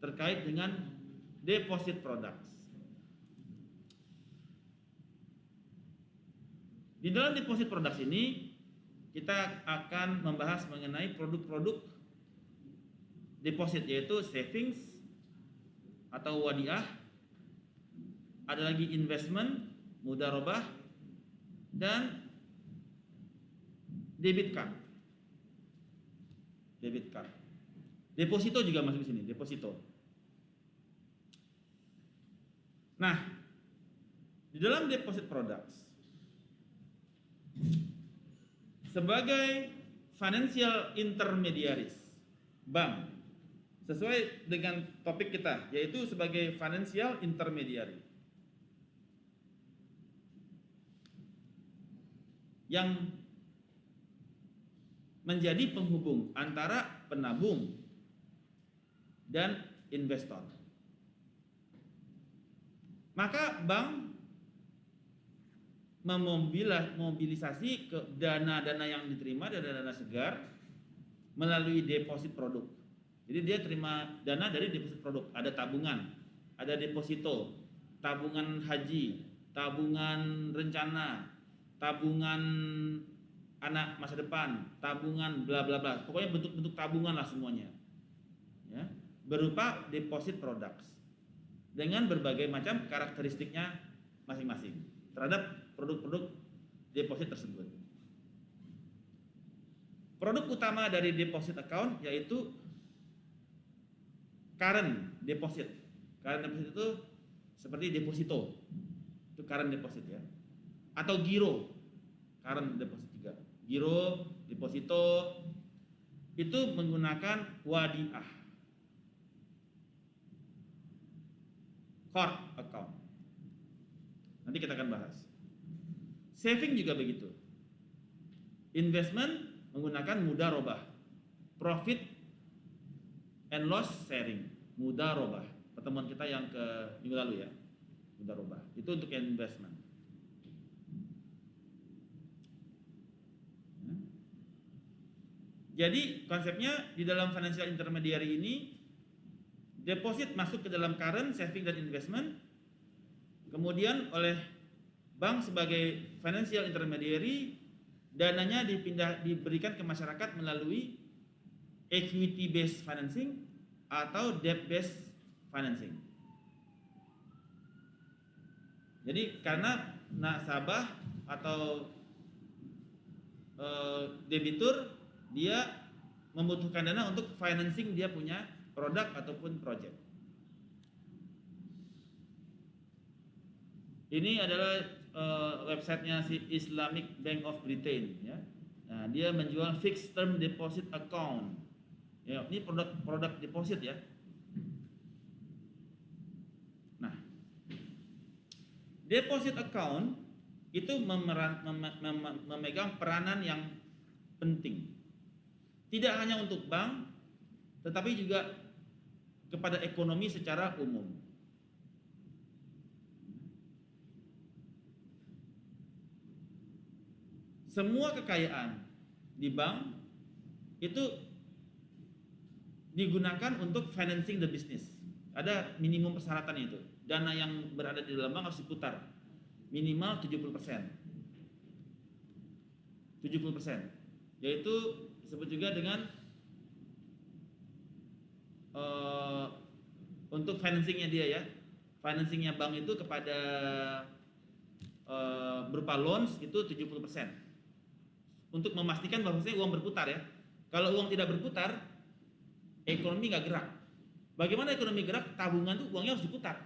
terkait dengan deposit products. Di dalam deposit products ini kita akan membahas mengenai produk-produk deposit, yaitu savings atau wadiah, ada lagi investment, mudharabah, dan debit card. Deposito juga masuk di sini, deposito. Nah, di dalam deposit products sebagai financial intermediaries, bank, sesuai dengan topik kita, yaitu sebagai financial intermediary yang menjadi penghubung antara penabung dan investor. Maka bank memobilisasi ke dana-dana yang diterima, dana-dana segar melalui deposit produk. Jadi dia terima dana dari deposit produk. Ada tabungan, ada deposito, tabungan haji, tabungan rencana, tabungan anak masa depan, tabungan bla bla bla. Pokoknya bentuk-bentuk tabungan lah semuanya. Ya, berupa deposit products dengan berbagai macam karakteristiknya masing-masing terhadap produk-produk deposit tersebut. Produk utama dari deposit account yaitu current deposit. Current deposit itu seperti deposito, itu current deposit ya, atau giro, current deposit juga. Giro, deposito itu menggunakan wadiah, core account. Nanti kita akan bahas. Saving juga begitu. Investment menggunakan mudharabah, profit and loss sharing, mudharabah. Pertemuan kita yang ke minggu lalu ya, mudharabah. Itu untuk investment. Jadi konsepnya di dalam financial intermediary ini, deposit masuk ke dalam current, saving, dan investment. Kemudian oleh bank sebagai financial intermediary, dananya diberikan ke masyarakat melalui equity based financing atau debt based financing. Jadi karena nasabah atau debitur dia membutuhkan dana untuk financing dia punya produk ataupun project. Ini adalah websitenya si Islamic Bank of Britain ya. Nah, dia menjual fixed term deposit account. Ya, ini produk deposit ya. Nah, deposit account itu memegang peranan yang penting. Tidak hanya untuk bank, tetapi juga kepada ekonomi secara umum. Semua kekayaan di bank itu digunakan untuk financing the business. Ada minimum persyaratan itu. Dana yang berada di dalam bank harus diputar minimal 70%. 70%. Yaitu disebut juga dengan untuk financingnya dia ya. Financingnya bank itu kepada berupa loans itu 70%. Untuk memastikan bahwasanya uang berputar ya. Kalau uang tidak berputar, ekonomi nggak gerak. Bagaimana ekonomi gerak? Tabungan tuh uangnya harus diputar.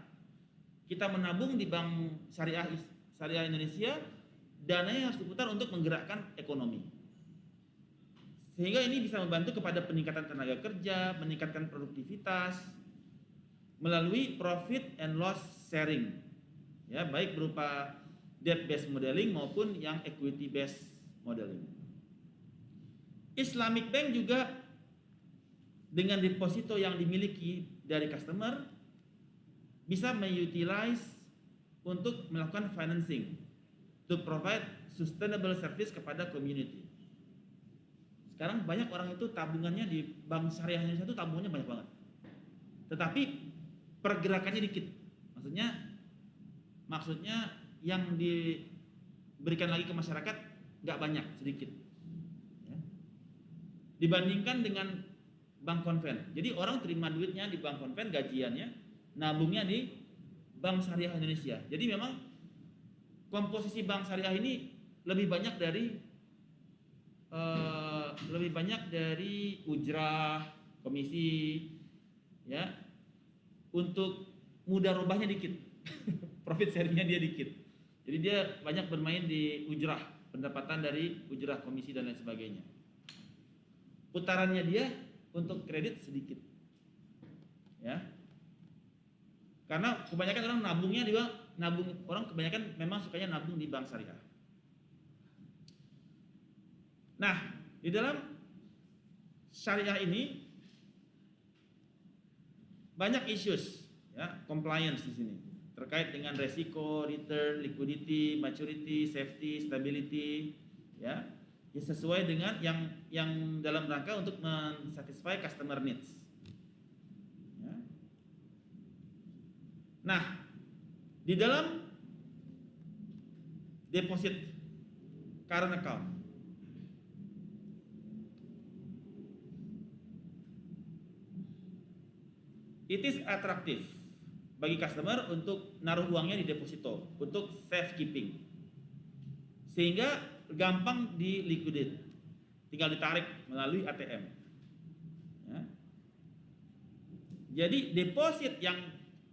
Kita menabung di bank syariah Indonesia, dananya harus diputar untuk menggerakkan ekonomi. Sehingga ini bisa membantu kepada peningkatan tenaga kerja, meningkatkan produktivitas melalui profit and loss sharing. Ya, baik berupa debt based modeling maupun yang equity based modeling. Islamic Bank juga dengan deposito yang dimiliki dari customer bisa mengutilize untuk melakukan financing to provide sustainable service kepada community. Sekarang banyak orang itu tabungannya di bank syariah Indonesia itu tabungannya banyak banget. tetapi pergerakannya dikit. Maksudnya yang diberikan lagi ke masyarakat nggak banyak, sedikit. Ya. Dibandingkan dengan bank konven. Jadi orang terima duitnya di bank konven, gajiannya, nabungnya di Bank Syariah Indonesia. Jadi memang komposisi bank syariah ini lebih banyak dari ujrah, komisi, ya, untuk mudah rubahnya dikit, profit sharingnya dia dikit. Jadi dia banyak bermain di ujrah, pendapatan dari ujrah, komisi dan lain sebagainya. Putarannya dia untuk kredit sedikit, ya, karena kebanyakan orang nabungnya di bank, orang kebanyakan memang sukanya nabung di bank syariah. Nah, di dalam syariah ini banyak issues, ya, compliance di sini terkait dengan resiko, return, liquidity, maturity, safety, stability, ya, sesuai dengan yang dalam rangka untuk mensatisfy customer needs. Ya. Nah, di dalam deposit current account, it is attractive bagi customer untuk naruh uangnya di deposito untuk safekeeping, sehingga gampang di liquidate, tinggal ditarik melalui ATM. Ya. Jadi deposit yang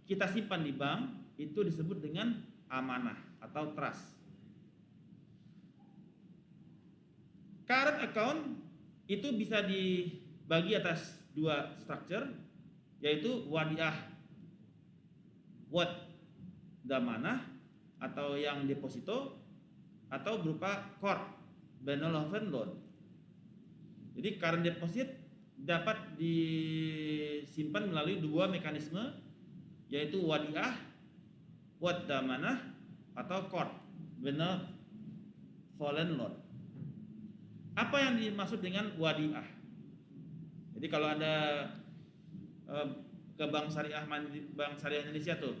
kita simpan di bank itu disebut dengan amanah atau trust. Current account itu bisa dibagi atas dua structure, yaitu wadiah wad damanah atau yang deposito, atau berupa core benevolent loan. Jadi current deposit dapat disimpan melalui dua mekanisme, yaitu wadiah wad damanah atau core benevolent loan. Apa yang dimaksud dengan wadiah? Jadi kalau ada ke Bank Syariah Indonesia tuh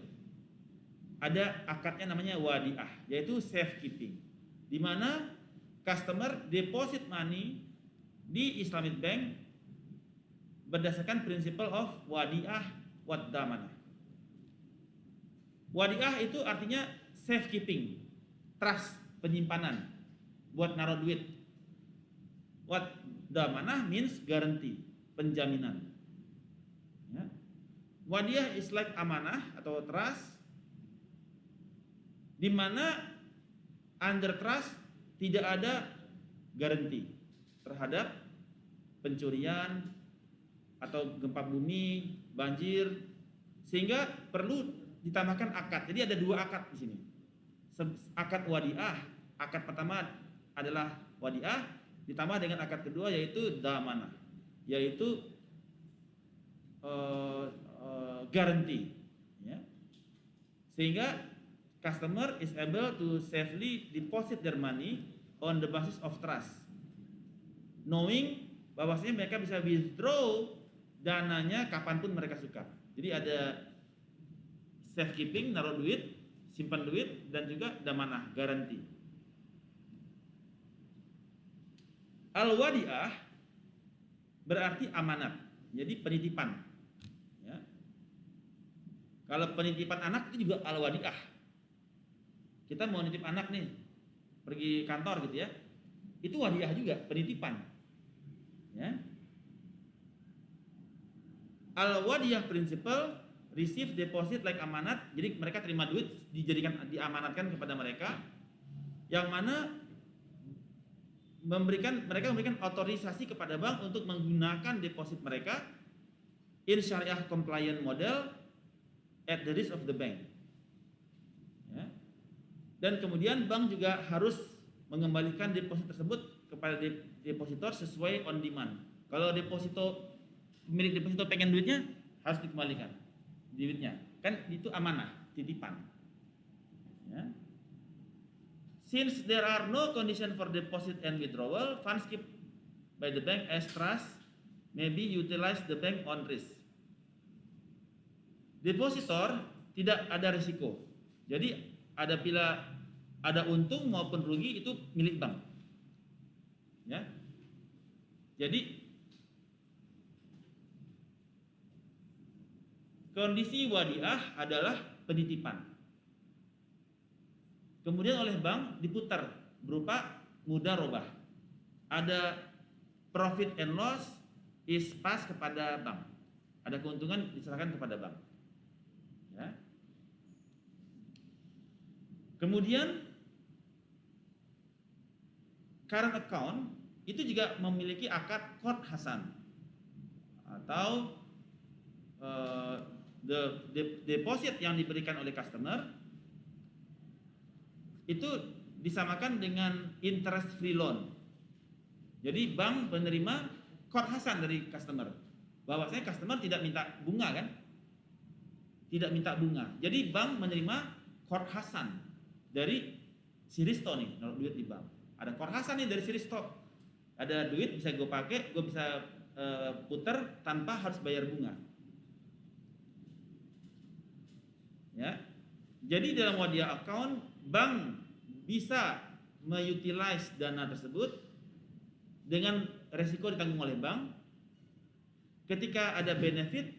ada akadnya namanya wadiah, yaitu safekeeping, di mana customer deposit money di Islamic Bank berdasarkan principle of wadiah wad damanah. Wadiah itu artinya safekeeping, trust, penyimpanan buat naruh duit. Wad damanah means guarantee, penjaminan. Ya. Wadiah is like amanah atau trust, di mana under trust tidak ada garansi terhadap pencurian atau gempa bumi, banjir, sehingga perlu ditambahkan akad. Jadi ada dua akad di sini. Akad wadiah, akad pertama adalah wadiah, ditambah dengan akad kedua yaitu damanah, yaitu garanti, ya. Sehingga customer is able to safely deposit their money on the basis of trust, knowing bahwasanya mereka bisa withdraw dananya kapanpun mereka suka. Jadi ada safekeeping, naruh duit, simpan duit, dan juga damanah, garanti. Al-wadiah berarti amanat, jadi penitipan. Ya. Kalau penitipan anak itu juga al-wadiah. Kita mau nitip anak nih, pergi kantor gitu ya, itu wadiah juga, penitipan. Ya. Al-wadiah principle, receive deposit like amanat, jadi mereka terima duit diamanatkan kepada mereka, yang mana mereka memberikan otorisasi kepada bank untuk menggunakan deposit mereka in syariah compliant model at the risk of the bank. Ya. Dan kemudian bank juga harus mengembalikan deposit tersebut kepada depositor sesuai on demand. Kalau pemilik deposito pengen duitnya, harus dikembalikan duitnya. Kan itu amanah, titipan. Ya. Since there are no condition for deposit and withdrawal, funds kept by the bank as trust may be utilized the bank on risk. Depositor tidak ada risiko. Jadi bila ada untung maupun rugi itu milik bank. Ya. Jadi kondisi wadiah adalah penitipan. Kemudian oleh bank diputar berupa mudharabah. Ada profit and loss is pass kepada bank. Ada keuntungan diserahkan kepada bank. Ya. Kemudian current account itu juga memiliki akad qard hasan atau deposit yang diberikan oleh customer itu disamakan dengan interest free loan. Jadi bank menerima qard hasan dari customer. Bahwasanya customer tidak minta bunga kan? Tidak minta bunga. Jadi bank menerima qard hasan dari si Risto nih, naruh duit di bank. Ada qard hasan nih dari si Risto. Ada duit bisa gue pakai, gue bisa putar tanpa harus bayar bunga. Ya. Jadi dalam wadiah account bank bisa mengutilize dana tersebut dengan resiko ditanggung oleh bank. Ketika ada benefit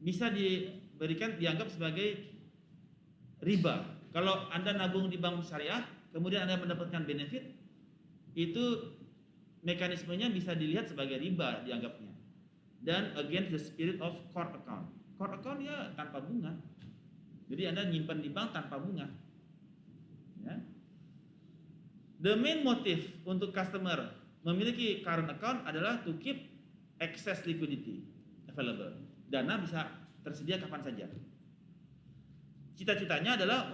bisa dianggap sebagai riba. Kalau Anda nabung di bank syariah, kemudian Anda mendapatkan benefit, itu mekanismenya bisa dilihat sebagai riba dianggapnya. Dan against the spirit of qard account. Qard account ya tanpa bunga. Jadi Anda nyimpan di bank tanpa bunga. Ya. The main motive untuk customer memiliki current account adalah to keep excess liquidity available. Dana bisa tersedia kapan saja. Cita-citanya adalah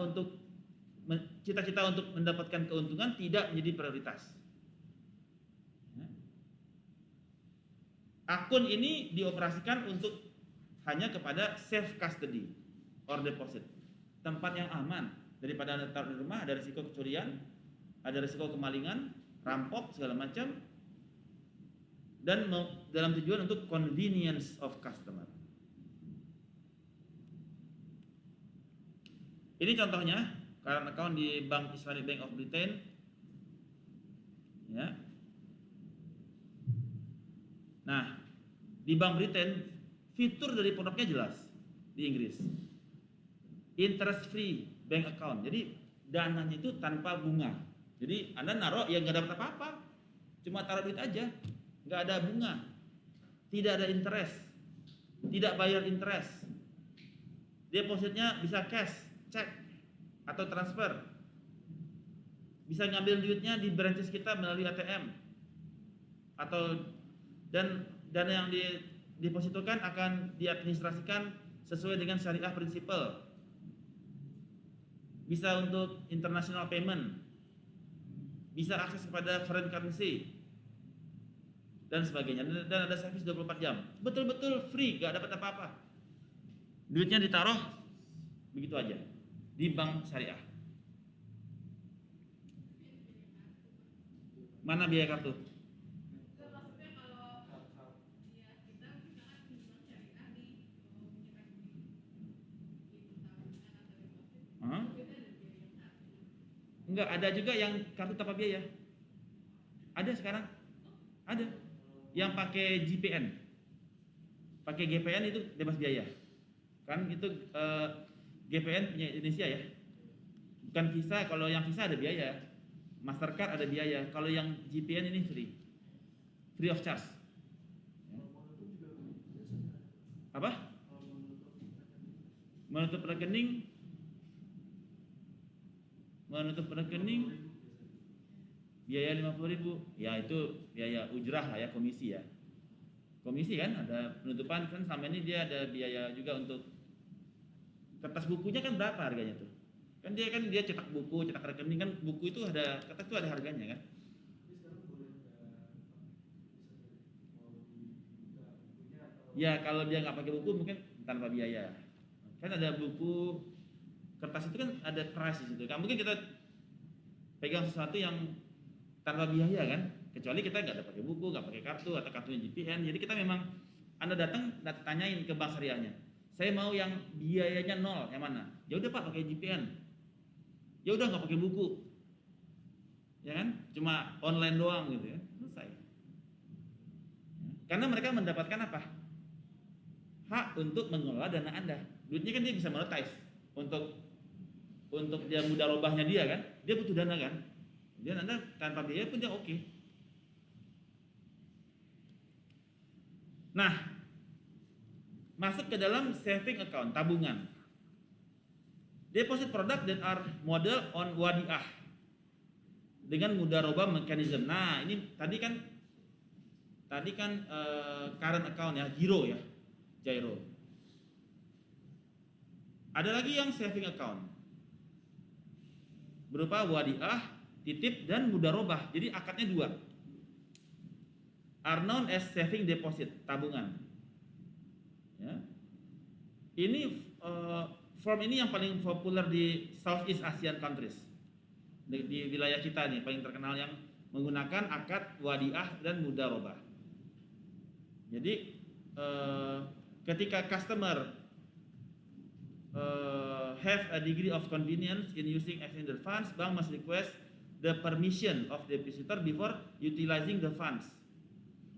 cita-cita untuk mendapatkan keuntungan tidak menjadi prioritas. Ya. Akun ini dioperasikan untuk hanya kepada safe custody or deposit, tempat yang aman daripada Anda taruh di rumah, ada risiko kecurian, ada risiko kemalingan, rampok segala macam, dan dalam tujuan untuk convenience of customer. Ini contohnya current account di Bank Islamic Bank of Britain. Ya. Nah, di Bank Britain fitur dari produknya jelas di Inggris. Interest free bank account. Jadi dananya itu tanpa bunga. Jadi Anda naruh ya nggak dapat apa-apa, cuma taruh duit aja, nggak ada bunga, tidak ada interest, tidak bayar interest. Depositnya bisa cash, cek atau transfer. Bisa ngambil duitnya di branches kita melalui ATM atau dan dana yang didepositokan akan diadministrasikan sesuai dengan syariah prinsipal. Bisa untuk international payment, bisa akses kepada foreign currency dan sebagainya, dan ada servis 24 jam. Betul-betul free, gak dapat apa-apa. Duitnya ditaruh begitu aja di bank syariah. Mana biaya kartu? Enggak, ada juga yang kartu tanpa biaya. Ada sekarang. Ada. Yang pakai GPN. Pakai GPN itu bebas biaya. Kan itu GPN punya Indonesia ya. Bukan Visa, kalau yang Visa ada biaya. Mastercard ada biaya. Kalau yang GPN ini free. Free of charge. Apa? Menutup rekening biaya 50.000. Ya itu biaya ujrah lah ya, komisi ya. Komisi kan ada penutupan kan, sama ini dia ada biaya juga untuk kertas bukunya kan berapa harganya tuh? Kan dia cetak buku, cetak rekening kan, buku itu ada kertas itu ada harganya kan. Ya kalau dia nggak pakai buku mungkin tanpa biaya. Kan ada buku kertas itu kan ada price di situ. Kan mungkin kita pegang sesuatu yang tanpa biaya kan, kecuali kita nggak ada pakai buku, nggak pakai kartu atau kartunya GPN. Jadi kita memang Anda datang, tanyain ke bank syariahnya. Saya mau yang biayanya 0, yang mana? Ya udah Pak, pakai GPN. Ya udah nggak pakai buku. Ya kan? Cuma online doang gitu ya. Selesai. Karena mereka mendapatkan apa? Hak untuk mengelola dana Anda. Duitnya kan dia bisa monetize untuk dia mudarobahnya dia kan. Dia butuh dana kan. Dan Anda tanpa biaya pun dia oke. Nah, masuk ke dalam saving account, tabungan. Deposit product that are model on wadiah dengan mudharabah mechanism. Nah, ini tadi kan current account ya, giro ya, gyro. Ada lagi yang saving account berupa wadiah, titip dan mudharabah. Jadi akadnya 2. Are known as saving deposit, tabungan. Ya. Ini form ini yang paling populer di Southeast Asian countries. Di wilayah kita nih paling terkenal yang menggunakan akad wadiah dan mudharabah. Jadi ketika customer have a degree of convenience in using extended funds, bank must request the permission of the depositor before utilizing the funds.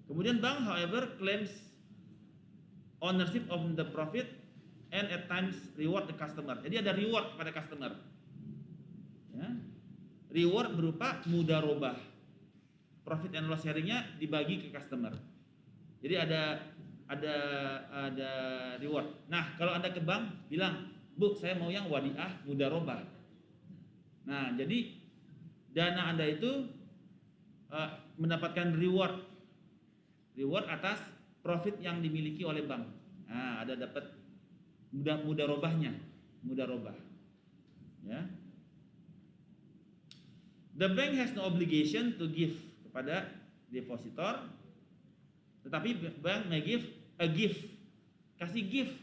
Kemudian bank, however, claims ownership of the profit and at times reward the customer. Jadi ada reward pada customer. Ya. Reward berupa mudharabah. Profit and loss sharingnya dibagi ke customer. Jadi ada reward. Nah, kalau Anda ke bank bilang, "Bu, saya mau yang wadiah mudharabah." Nah, jadi dana Anda itu mendapatkan reward atas profit yang dimiliki oleh bank. Nah, ada dapat mudharabahnya, mudharabah. Ya. The bank has no obligation to give kepada depositor, tetapi bank may give a gift, kasih gift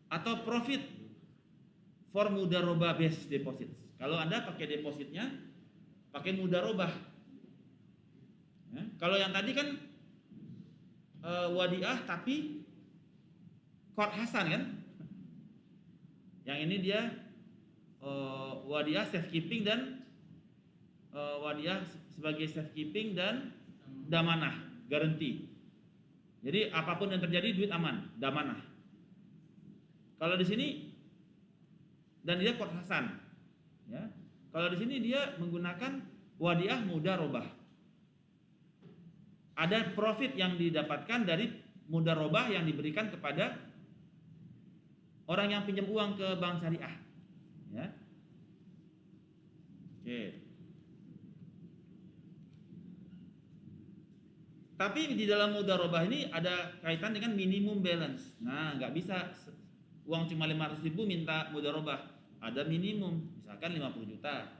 atau profit for mudharabah based deposits. Kalau Anda pakai depositnya pakai mudharabah. Ya. Kalau yang tadi kan wadiah tapi Qard Hasan kan. Yang ini dia wadiah safekeeping dan wadiah sebagai safekeeping dan damanah, garanti. Jadi apapun yang terjadi duit aman, damanah. Kalau di sini dan dia Qard Hasan, ya. Kalau di sini dia menggunakan wadiah mudharabah. Ada profit yang didapatkan dari mudharabah yang diberikan kepada orang yang pinjam uang ke bank syariah. Ya. Oke. Tapi di dalam mudharabah ini ada kaitan dengan minimum balance. Nah, nggak bisa uang cuma 500.000 minta mudharabah. Ada minimum, misalkan 50 juta.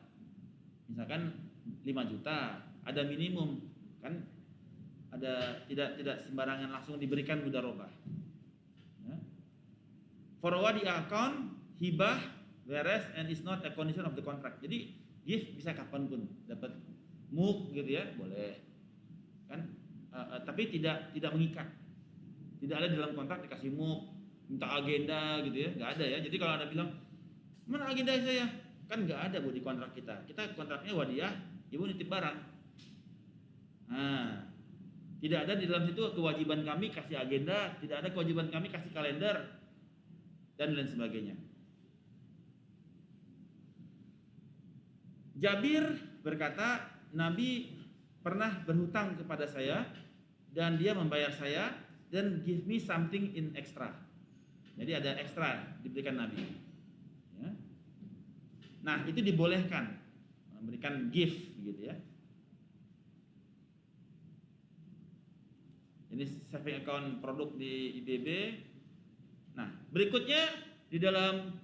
Misalkan 5 juta, ada minimum. Kan ada tidak sembarangan langsung diberikan mudharabah. Ya. For wadiah account, hibah, whereas and is not a condition of the contract. Jadi gift bisa kapanpun, dapat muk gitu ya, boleh. Kan? Tapi tidak mengikat. Tidak ada dalam kontrak dikasih muk, minta agenda gitu ya, nggak ada ya. Jadi kalau Anda bilang, "Mana agenda saya?" Kan nggak ada Bu di kontrak kita. Kita kontraknya wadiah, Ibu nitip barang. Nah, tidak ada di dalam situ kewajiban kami kasih agenda, tidak ada kewajiban kami kasih kalender, dan lain sebagainya. Jabir berkata, Nabi pernah berhutang kepada saya, dan dia membayar saya, dan give me something in extra. Jadi ada ekstra diberikan Nabi. Ya. Nah, itu dibolehkan, memberikan gift gitu ya. Ini saving account produk di IBB. Nah, berikutnya di dalam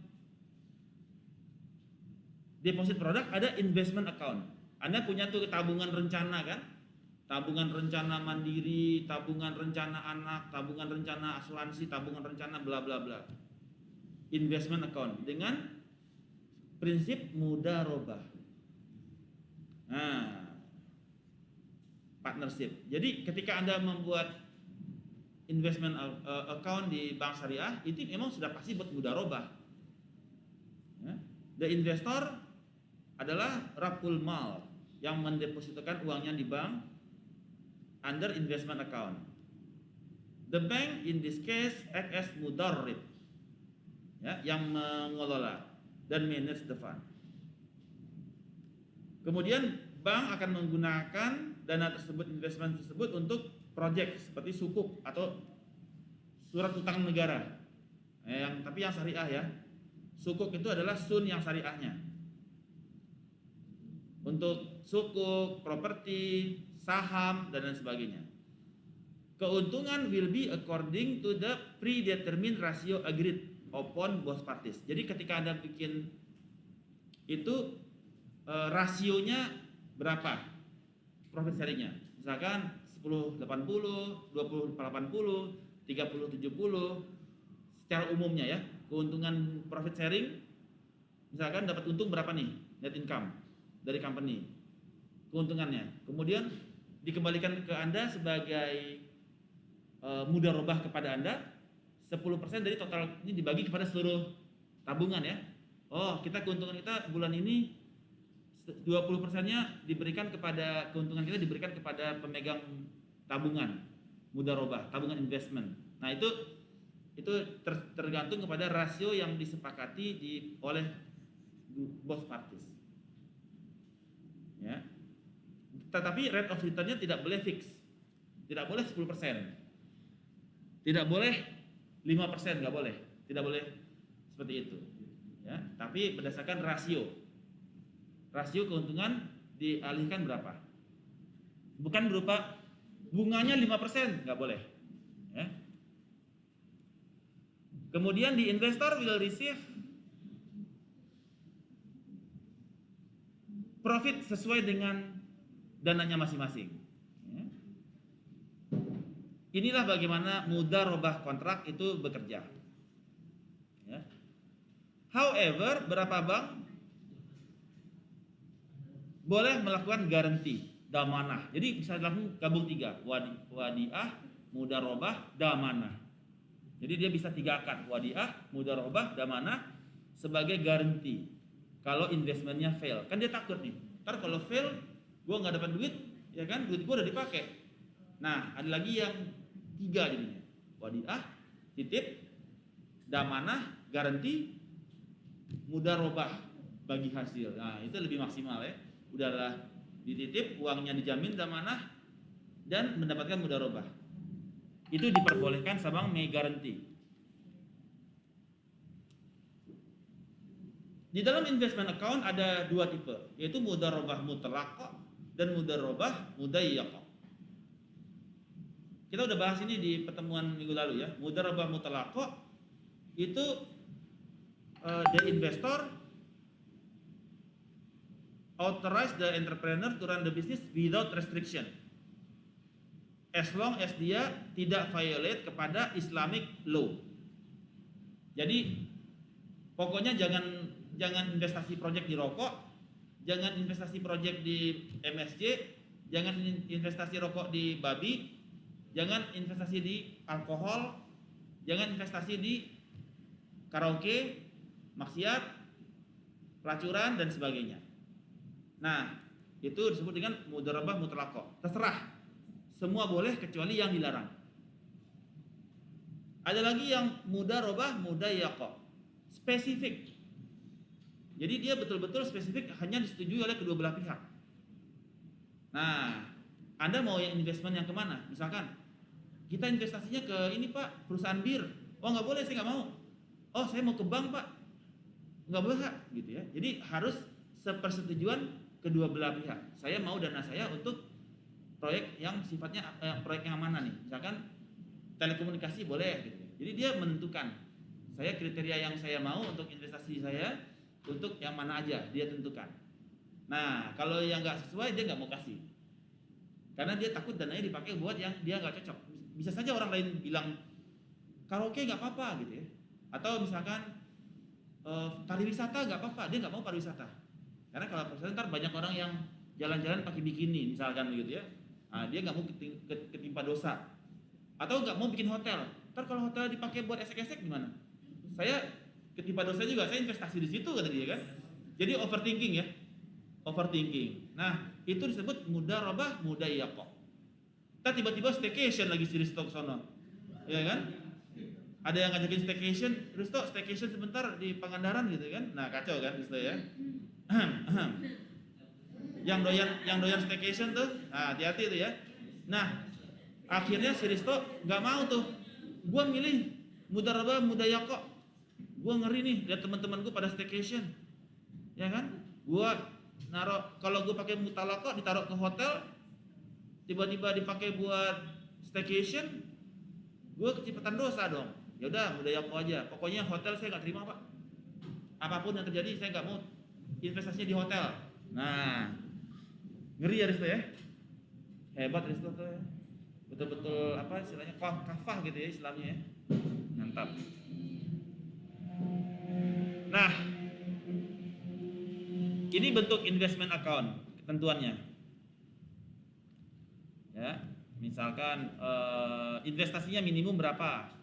deposit produk ada investment account. Anda punya tuh tabungan rencana kan? Tabungan rencana mandiri, tabungan rencana anak, tabungan rencana asuransi, tabungan rencana bla bla bla. Investment account dengan prinsip mudharabah. Nah, partnership. Jadi ketika Anda membuat investment account di bank syariah itu memang sudah pasti buat mudharabah. Ya. The investor adalah Rabbul Mal yang mendepositokan uangnya di bank under investment account. The bank in this case act as mudarrib, ya, yang mengelola dan manage the fund. Kemudian bank akan menggunakan dana tersebut, investment tersebut untuk proyek seperti sukuk atau surat utang negara, tapi yang syariah ya. Sukuk itu adalah sun yang syariahnya. Untuk sukuk, properti, saham dan lain sebagainya. Keuntungan will be according to the predetermined ratio agreed upon both parties. Jadi ketika Anda bikin itu rasionya berapa profit sharingnya? Misalkan 10-80, 20-80, 30-70 secara umumnya ya. Keuntungan profit sharing misalkan dapat untung berapa nih net income dari company keuntungannya, kemudian dikembalikan ke Anda sebagai mudharabah kepada Anda 10% dari total ini dibagi kepada seluruh tabungan ya. Oh, keuntungan kita bulan ini 20%-nya diberikan kepada keuntungan kita diberikan kepada pemegang tabungan mudharabah, tabungan investment. Nah, itu tergantung kepada rasio yang disepakati oleh both parties. Ya. Tetapi rate of return-nya tidak boleh fix. Tidak boleh 10%. Tidak boleh 5%, nggak boleh. Tidak boleh seperti itu. Ya, tapi berdasarkan rasio. Rasio keuntungan dialihkan berapa? Bukan berupa bunganya 5%, nggak boleh. Ya. Kemudian the investor will receive profit sesuai dengan dananya masing-masing. Ya. Inilah bagaimana mudharabah kontrak itu bekerja. Ya. However, berapa bank boleh melakukan garansi damanah. Jadi bisa gabung 3, wadiah, mudharabah, damanah. Jadi dia bisa 3 akad, wadiah, mudharabah, damanah sebagai garansi kalau investmentnya fail. Kan dia takut nih, ntar kalau fail gue nggak dapat duit, ya kan, duit gue udah dipakai. Nah, ada lagi yang 3 jadinya, wadiah, titip, damanah, garansi, mudharabah bagi hasil. Nah, itu lebih maksimal ya. Udahlah dititip, uangnya dijamin damanah dan mendapatkan mudharabah. Itu diperbolehkan sama may guarantee. Di dalam investment account ada 2 tipe, yaitu mudharabah mutlaqah dan mudharabah mudayyaqah. Kita udah bahas ini di pertemuan minggu lalu ya. Mudharabah mutlaqah itu the investor authorize the entrepreneur to run the business without restriction. As long as dia tidak violate kepada Islamic law. Jadi pokoknya jangan investasi project di rokok, jangan investasi project di MSJ, jangan investasi rokok di babi, jangan investasi di alkohol, jangan investasi di karaoke, maksiat, pelacuran dan sebagainya. Nah, itu disebut dengan mudharabah mutlaqah. Terserah. Semua boleh kecuali yang dilarang. Ada lagi yang mudharabah mudayyaqah. Spesifik. Jadi dia betul-betul spesifik, hanya disetujui oleh kedua belah pihak. Nah, Anda mau yang investment yang kemana? Misalkan kita investasinya ke ini Pak, perusahaan bir. Oh nggak boleh, saya nggak mau. Oh saya mau ke bank Pak. Nggak boleh gitu ya. Jadi harus sepersetujuan kedua belah pihak. Saya mau dana saya untuk proyek yang sifatnya proyek yang mana nih, misalkan telekomunikasi boleh gitu. Jadi dia menentukan saya kriteria yang saya mau untuk investasi saya untuk yang mana aja dia tentukan. Nah kalau yang nggak sesuai dia nggak mau kasih karena dia takut dananya dipakai buat yang dia nggak cocok. Bisa saja orang lain bilang karaoke nggak apa-apa gitu ya, atau misalkan pariwisata nggak apa-apa, dia nggak mau pariwisata karena kalau pariwisata ntar banyak orang yang jalan-jalan pakai bikini misalkan begitu ya. Nah, dia nggak mau ketimpa dosa. Atau nggak mau bikin hotel. Ntar kalau hotel dipakai buat esek-esek gimana? Saya ketipa dosa juga, saya investasi di situ kata dia kan. Jadi overthinking ya. Overthinking. Nah, itu disebut mudarabah mudayyaqah. Kita tiba-tiba staycation lagi si Risto sono. Ya kan? Ada yang ngajakin staycation, Risto staycation sebentar di Pangandaran gitu kan. Nah, kacau kan Risto ya. Yang doyan staycation tuh, nah, hati-hati tuh ya. Nah, akhirnya si Risto nggak mau tuh. Gua milih mudarabah mudayyaqah. Gua ngeri nih lihat teman-teman gua pada staycation. Ya kan? Gua kalau gua pakai mutalaqah ditaruh ke hotel, tiba-tiba dipakai buat staycation, gua kecepatan dosa dong. Ya udah mudayyaqah aja. Pokoknya hotel saya nggak terima, Pak. Apapun yang terjadi saya nggak mau investasinya di hotel. Nah, ngeri ya Risto ya. Hebat Risto tuh ya. Betul-betul apa istilahnya kafah gitu ya Islamnya ya. Mantap. Nah, ini bentuk investment account ketentuannya. Ya, misalkan investasinya minimum berapa?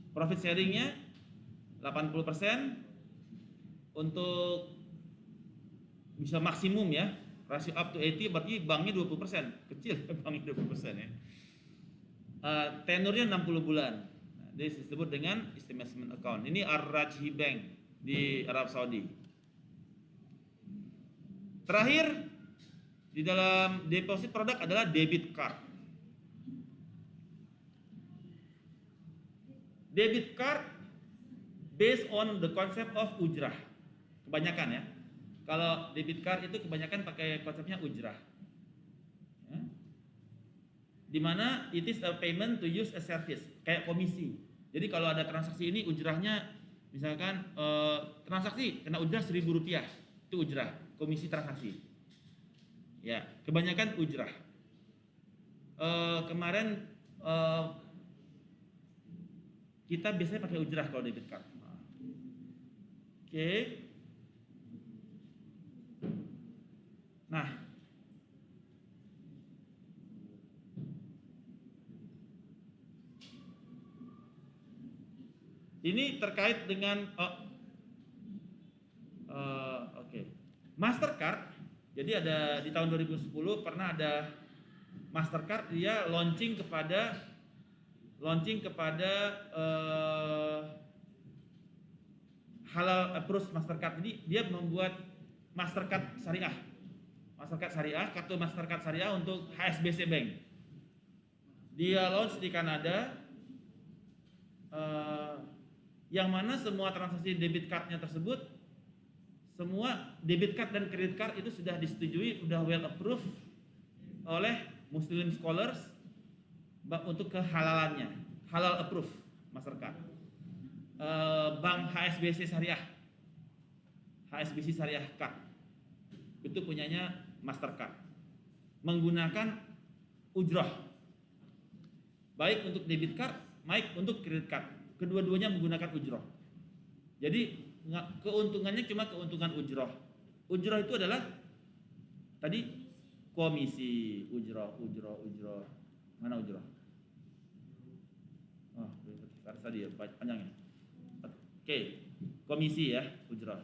Profit sharingnya 80% untuk bisa maksimum ya. Rasio up to 80 berarti banknya 20%. Kecil banknya 20% ya. Tenurnya 60 bulan. Nah, ini disebut dengan investment account. Ini Ar-Rajhi Bank di Arab Saudi. Terakhir di dalam deposit produk adalah debit card. Debit card based on the concept of ujrah. Kebanyakan ya. Kalau debit card itu kebanyakan pakai konsepnya ujrah. Ya. Dimana it is a payment to use a service, kayak komisi. Jadi kalau ada transaksi ini ujrahnya, misalkan transaksi kena ujrah Rp1.000, itu ujrah, komisi transaksi. Ya, kebanyakan ujrah. Kemarin kita biasanya pakai ujrah kalau debit card. Oke. Nah, ini terkait dengan oke. Mastercard. Jadi ada di tahun 2010 pernah ada Mastercard, dia launching kepada halal approach Mastercard. Jadi dia membuat Mastercard syariah. Kartu Mastercard syariah untuk HSBC Bank. Dia launch di Kanada, yang mana semua transaksi debit cardnya tersebut, semua debit card dan credit card itu sudah disetujui, sudah well approved oleh Muslim scholars untuk kehalalannya, halal approved Mastercard. Bank HSBC Syariah Card itu punyanya Mastercard, menggunakan ujrah, baik untuk debit card, baik untuk credit card, kedua-duanya menggunakan ujrah. Jadi keuntungannya cuma keuntungan ujrah. Ujrah itu adalah tadi komisi, ujrah. Mana ujrah? Oh, tadi ya panjangnya. Oke, komisi ya, ujrah.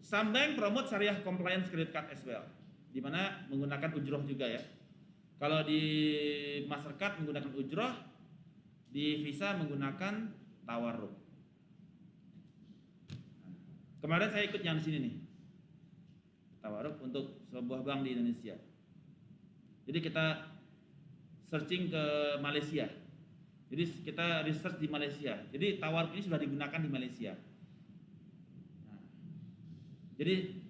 Some bank promote syariah compliance credit card as well, di mana menggunakan ujrah juga ya. Kalau di Mastercard menggunakan ujrah, di Visa menggunakan tawarruk. Kemarin saya ikut yang di sini nih, tawarruk untuk sebuah bank di Indonesia. Jadi kita searching ke Malaysia. Jadi kita research di Malaysia. Jadi tawarruk ini sudah digunakan di Malaysia. Jadi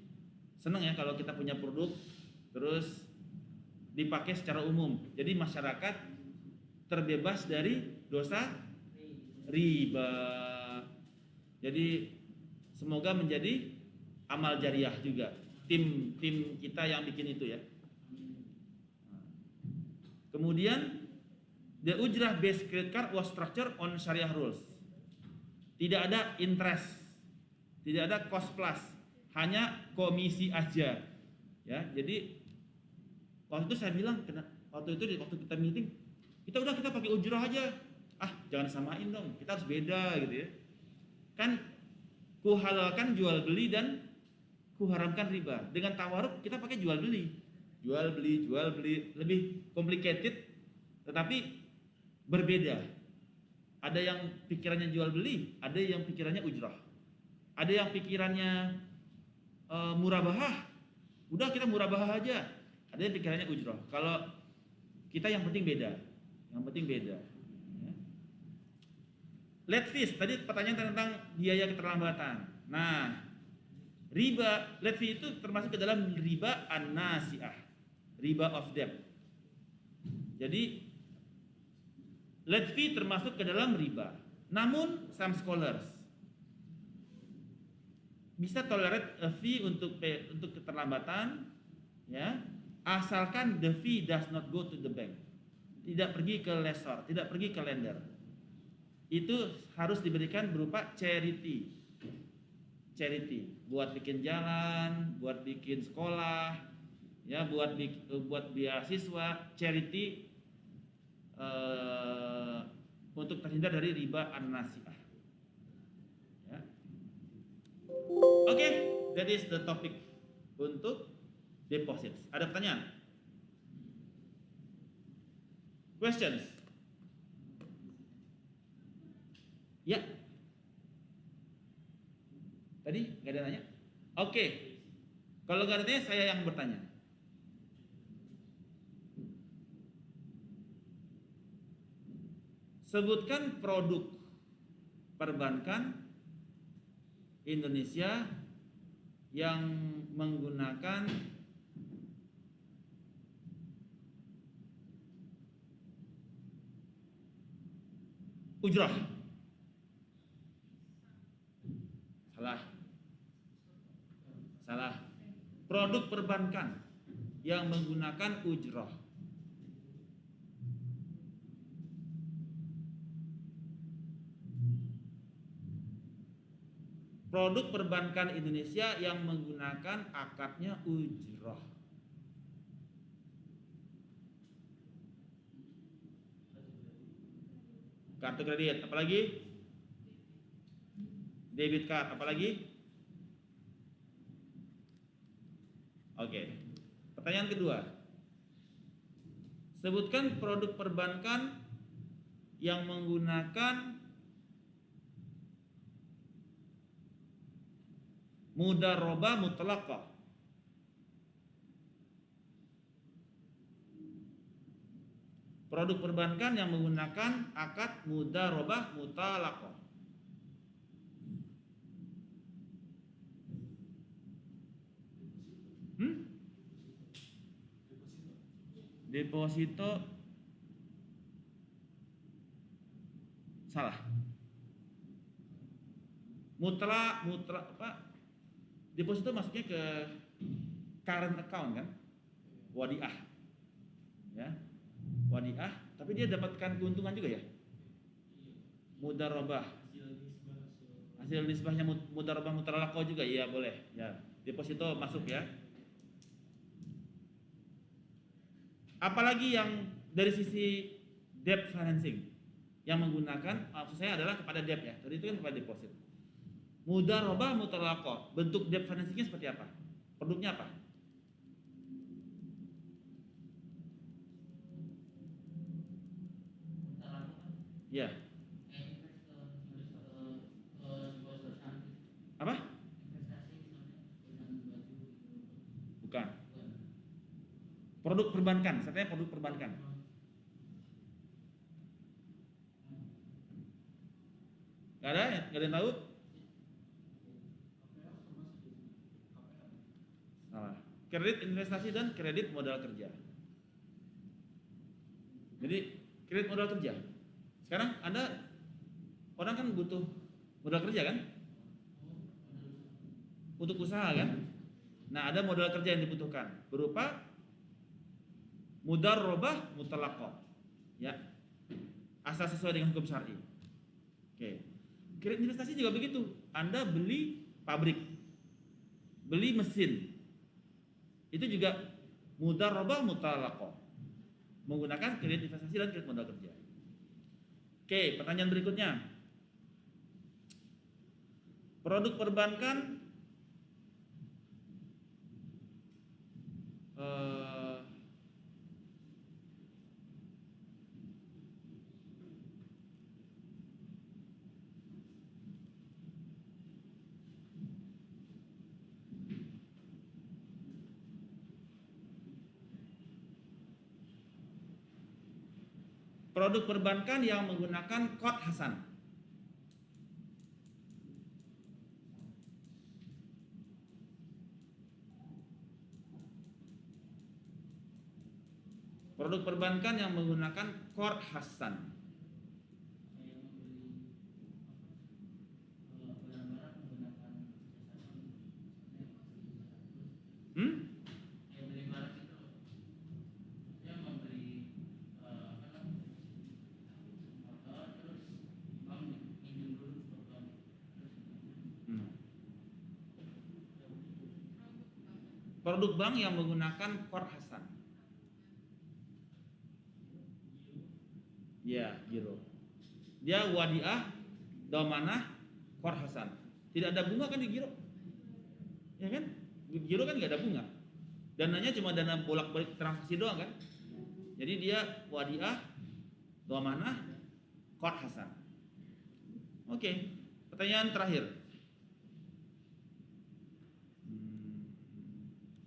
senang ya kalau kita punya produk terus dipakai secara umum. Jadi masyarakat terbebas dari dosa riba. Jadi semoga menjadi amal jariah juga. Tim kita yang bikin itu ya. Kemudian the ujrah based credit card was structured on syariah rules. Tidak ada interest, tidak ada cost plus, hanya komisi aja. Ya, jadi waktu itu saya bilang waktu kita meeting, kita pakai ujrah aja. Ah, jangan samain dong, kita harus beda gitu ya. Kan kuhalalkan jual beli dan kuharamkan riba. Dengan tawaruk kita pakai jual beli, lebih complicated, tetapi berbeda. Ada yang pikirannya jual beli, ada yang pikirannya ujrah, ada yang pikirannya murabahah. Udah kita murabahah aja. Ada yang pikirannya ujrah. Kalau kita yang penting beda. Ya. Late fees, tadi pertanyaan tentang biaya keterlambatan. Nah, riba late fee itu termasuk ke dalam riba an-nasi'ah, riba of debt. Jadi late fee termasuk ke dalam riba. Namun some scholars bisa tolerate a fee untuk keterlambatan, ya, asalkan the fee does not go to the bank, tidak pergi ke lessor, tidak pergi ke lender. Itu harus diberikan berupa charity, buat bikin jalan, buat bikin sekolah, ya, buat beasiswa, charity, untuk terhindar dari riba an-nasi'ah. Ya. Oke, that is the topic untuk deposits. Ada pertanyaan? Questions? Ya. Tadi nggak ada nanya? Oke. Kalau nggak ada nanya, saya yang bertanya. Sebutkan produk perbankan Indonesia yang menggunakan ujrah. Salah. Produk perbankan yang menggunakan ujrah. Produk perbankan Indonesia yang menggunakan akadnya ujrah. Kartu kredit, apalagi? Debit card, apalagi? Oke. Pertanyaan kedua. Sebutkan produk perbankan yang menggunakan mudharabah mutlaqah. Produk perbankan yang menggunakan akad mudharabah mutlaqah. Deposito salah. Mutlak apa? Deposito masuknya ke current account kan? Wadiah. Ya. Wadiah, tapi dia dapatkan keuntungan juga ya? Mudharabah. Hasil nisbahnya mudharabah mutlaqah juga, iya boleh. Ya, deposito masuk ya. Apalagi yang dari sisi debt financing yang menggunakan, maksud saya adalah kepada debt ya. Tadi itu kan kepada deposit. Mudharabah mutlaqah, bentuk debt financingnya seperti apa? Produknya apa? Ya. Apa? Bukan. Produk perbankan, katanya produk perbankan. Gak ada yang tahu? Salah. Kredit investasi dan kredit modal kerja. Jadi kredit modal kerja. Sekarang Anda orang kan butuh modal kerja kan? Untuk usaha kan? Nah, ada modal kerja yang dibutuhkan berupa mudharabah mutlaqah. Ya. Asal sesuai dengan hukum syar'i. Oke. Kredit investasi juga begitu. Anda beli pabrik, beli mesin. Itu juga mudharabah mutlaqah. menggunakan kredit investasi dan kredit modal kerja. Oke, pertanyaan berikutnya. Produk perbankan produk perbankan yang menggunakan kod Hasan. Produk perbankan yang menggunakan kod Hasan. Produk bank yang menggunakan kod Hasan. Ya, giro. Dia wadiah, dhamanah, kod Hasan. Tidak ada bunga kan di giro? Ya kan? Giro kan nggak ada bunga. Dananya cuma dana bolak-balik transaksi doang kan? Jadi dia wadiah, dhamanah, kod Hasan. Oke, pertanyaan terakhir.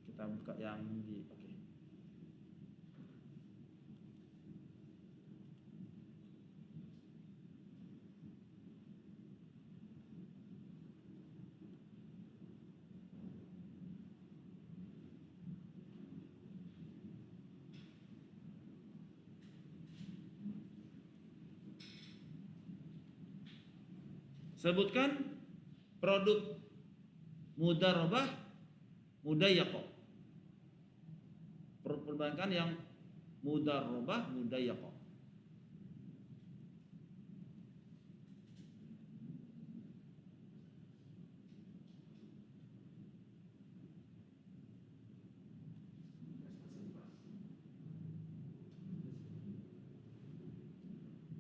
Kita buka yang di oke. Sebutkan produk mudharabah, mudayyaqah. Produk perbankan yang mudharabah, mudayyaqah.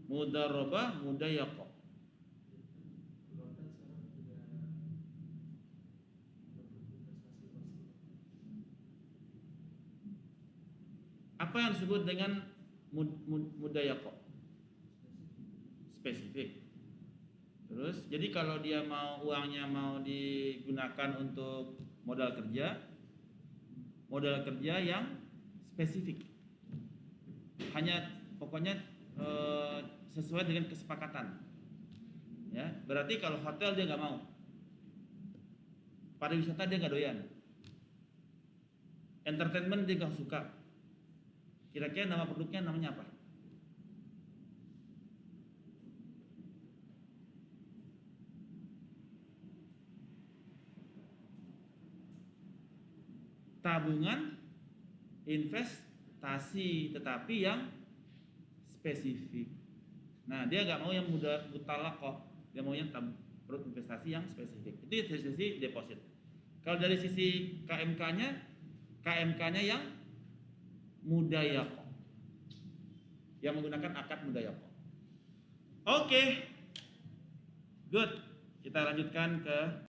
Mudharabah, mudayyaqah. Apa yang disebut dengan mudayyaqah? Spesifik. Terus, jadi kalau dia mau uangnya mau digunakan untuk modal kerja yang spesifik. Hanya pokoknya sesuai dengan kesepakatan. Ya, berarti kalau hotel dia nggak mau, pariwisata dia nggak doyan, entertainment dia nggak suka. Kira-kira nama produknya namanya apa? Tabungan investasi, tetapi yang spesifik. Nah, dia nggak mau yang mutalaqah, dia mau yang produk investasi yang spesifik. Itu dari sisi deposit. Kalau dari sisi KMK-nya yang mudayyaqah, yang menggunakan akad mudayyaqah. Oke, good. Kita lanjutkan ke